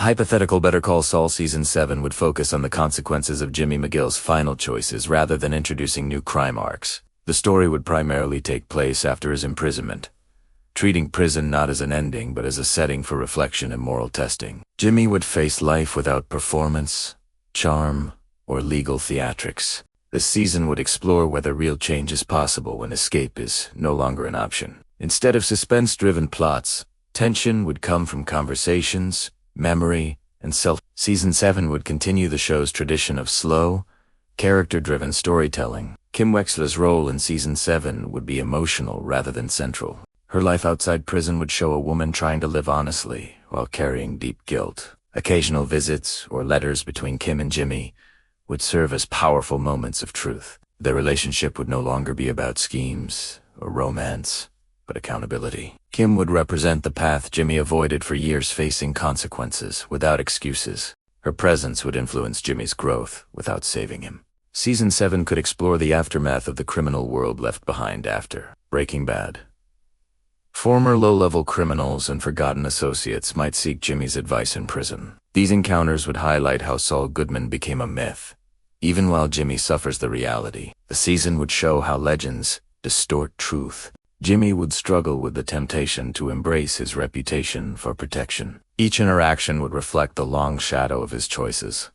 hypothetical Better Call Saul Season 7 would focus on the consequences of Jimmy McGill's final choices rather than introducing new crime arcs. The story would primarily take place after his imprisonment, treating prison not as an ending but as a setting for reflection and moral testing. Jimmy would face life without performance, charm, or legal theatrics. This season would explore whether real change is possible when escape is no longer an option. Instead of suspense-driven plots, tension would come from conversations, memory, and self. Season 7 would continue the show's tradition of slow, character-driven storytelling. Kim Wexler's role in Season 7 would be emotional rather than central. Her life outside prison would show a woman trying to live honestly while carrying deep guilt. Occasional visits or letters between Kim and Jimmy would serve as powerful moments of truth. Their relationship would no longer be about schemes or romance, but accountability. Kim would represent the path Jimmy avoided for years, facing consequences without excuses. Her presence would influence Jimmy's growth without saving him. Season 7 could explore the aftermath of the criminal world left behind after Breaking Bad. Former low-level criminals and forgotten associates might seek Jimmy's advice in prison. These encounters would highlight how Saul Goodman became a myth, even while Jimmy suffers the reality. The season would show how legends distort truth. Jimmy would struggle with the temptation to embrace his reputation for protection. Each interaction would reflect the long shadow of his choices.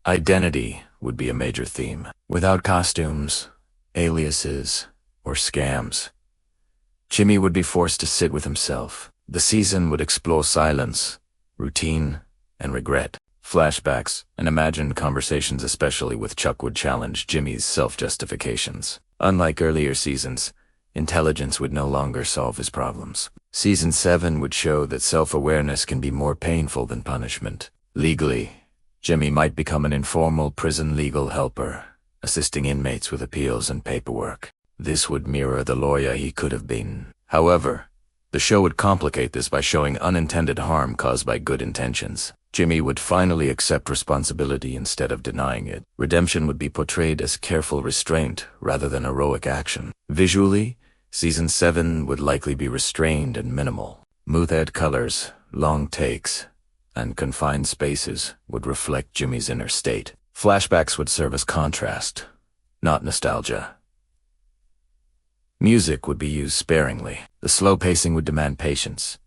Identity would be a major theme. Without costumes, aliases, or scams, Jimmy would be forced to sit with himself. The season would explore silence, routine, and regret. Flashbacks and imagined conversations, especially with Chuck, would challenge Jimmy's self-justifications. Unlike earlier seasons, intelligence would no longer solve his problems. Season 7 would show that self-awareness can be more painful than punishment. Legally, Jimmy might become an informal prison legal helper, assisting inmates with appeals and paperwork. This would mirror the lawyer he could have been. However, the show would complicate this by showing unintended harm caused by good intentions. Jimmy would finally accept responsibility instead of denying it. Redemption would be portrayed as careful restraint rather than heroic action. Visually, Season 7 would likely be restrained and minimal. Muted colors, long takes, and confined spaces would reflect Jimmy's inner state. Flashbacks would serve as contrast, not nostalgia. Music would be used sparingly. The slow pacing would demand patience,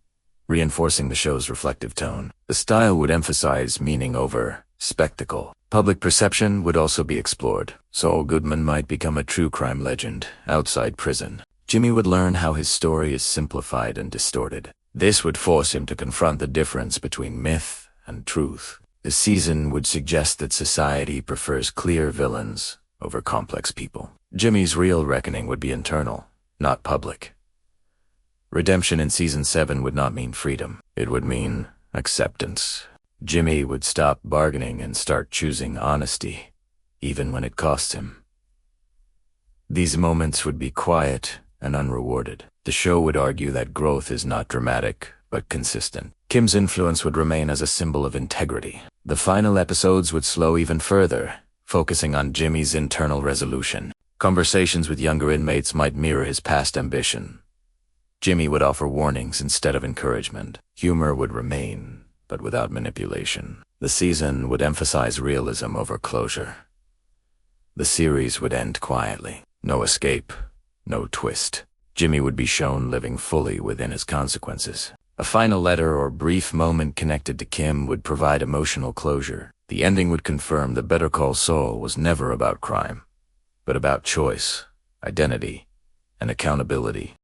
reinforcing the show's reflective tone. The style would emphasize meaning over spectacle. Public perception would also be explored. Saul Goodman might become a true crime legend outside prison. Jimmy would learn how his story is simplified and distorted. This would force him to confront the difference between myth and truth. The season would suggest that society prefers clear villains over complex people. Jimmy's real reckoning would be internal, not public. Redemption in Season 7 would not mean freedom. It would mean acceptance. Jimmy would stop bargaining and start choosing honesty, even when it costs him. These moments would be quiet and unrewarded. The show would argue that growth is not dramatic, but consistent. Kim's influence would remain as a symbol of integrity. The final episodes would slow even further, focusing on Jimmy's internal resolution. Conversations with younger inmates might mirror his past ambition. Jimmy would offer warnings instead of encouragement. Humor would remain, but without manipulation. The season would emphasize realism over closure. The series would end quietly. No escape, no twist. Jimmy would be shown living fully within his consequences. A final letter or brief moment connected to Kim would provide emotional closure. The ending would confirm that Better Call Saul was never about crime, but about choice, identity, and accountability.